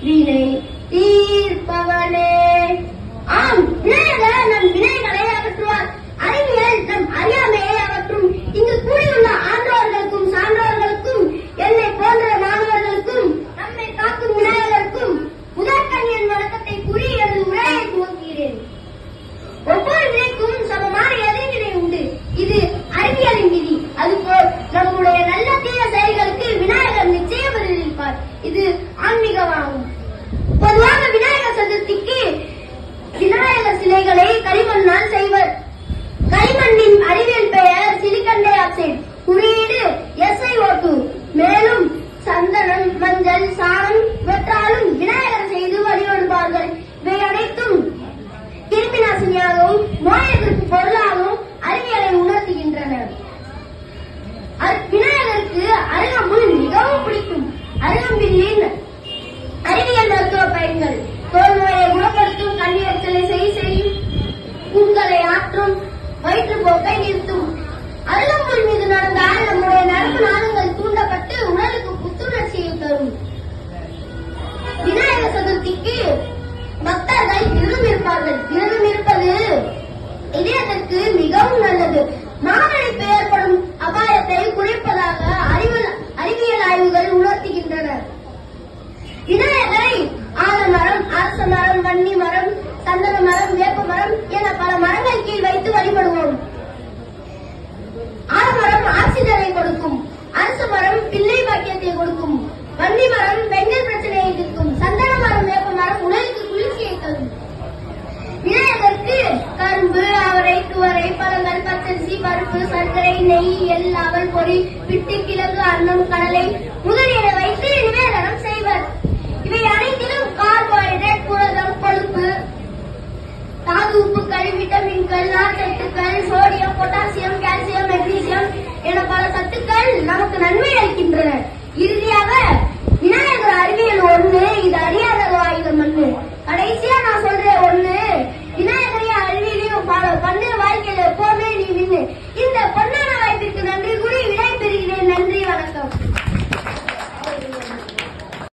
வினை தீர்ப்பவனே. ஆம், விநாயகர் நம் வினைகளை அகற்றுவார். அறிவியல் நம் அறியாமையை அகற்றும். இங்கு கூடியுள்ள ஆன்றோர்களுக்கும் சான்றோர்களுக்கும் என்னை போன்ற மாணவர்களுக்கும் நம்மை காக்கும் விநாயகருக்கும் முதற்கண் என் வணக்கத்தை கூறி எனது உரையை துவங்குகிறேன். ஒவ்வொரு வினைக்கும் சமமான எதிர்வினை உண்டு. இது அறிவியலின் விதி. அதுபோல் நம்முடைய நல்ல தீய செயல்களுக்கு விநாயகர் நிச்சயம் பதிலளிப்பார். இது ஆன்மீகமாகும். பொதுவாக விநாயகர் சதுர்த்திக்கு விநாயகர் சிலைகளை களிமண்ணால் செய்வர். களிமண்ணின் அறிவியல் பெயர் சிலிக்கன் டை ஆக்சைடு. குறியீடு SiO2. மேலும் சந்தனம், மஞ்சள், சாணம் இவற்றாலும் விநாயகர் செய்து வழிபடுவார்கள். இவை அனைத்தும் கிருமி நாசினியாகவும் நோய் எதிர்ப்பு பொருளாகவும் அறிவியலை உணர்த்துகின்றன. விநாயகருக்கு அருகம்புல் மிகவும் பிடிக்கும். அருகம்பில்லின் அறிவியல் மருத்துவ பயன்கள்: தோல் நோயை குணப்படுத்தும், கண்ணீரச்சலை செய்யும், புண்களை ஆற்றும், வயிற்றுப்போக்கை நிறுத்தும். அருகம்புல் மீது நடந்தால் நம்முடைய நரம்பு நாளங்கள் தூண்டப்பட்டு உடலுக்கு புத்துணர்ச்சியை தரும். விநாயகர் சதுர்த்திக்கு பக்தர்கள் விரதம் இருப்பார்கள். விரதம் இருப்பது இதயத்திற்கு மிகவும் நல்லது. மாரடைப்பு ஏற்படும் அபாயத்தை குறைப்பதாக அறிவியல் ஆய்வுகள் உணர்த்துகின்றன. விநாயகரை ஆலமரம், அரச மரம், வன்னி மரம், சந்தன மரம், வேப்ப மரம் என பல மரங்கள் கீழ் வைத்து வழிபடுவோம். ஆலமரம் ஆக்சிஜனை கொடுக்கும். அரச மரம் பிள்ளை பாக்கியத்தை கொடுக்கும். வன்னி மரம் பெண்கள் பிரச்சனையை தீர்க்கும். சந்தன மரம், வேப்ப மரம் உடலுக்கு குளிர்ச்சியை தரும். விநாயகருக்கு கரும்பு, அவரை, துவரை, பழங்கள், பச்சரிசி, பருப்பு, சர்க்கரை, நெய், எள், அவல் பொரி, பிட்டு, கிழங்கு, அன்னம், கடலை முதலியன வைத்து நிவேதனம்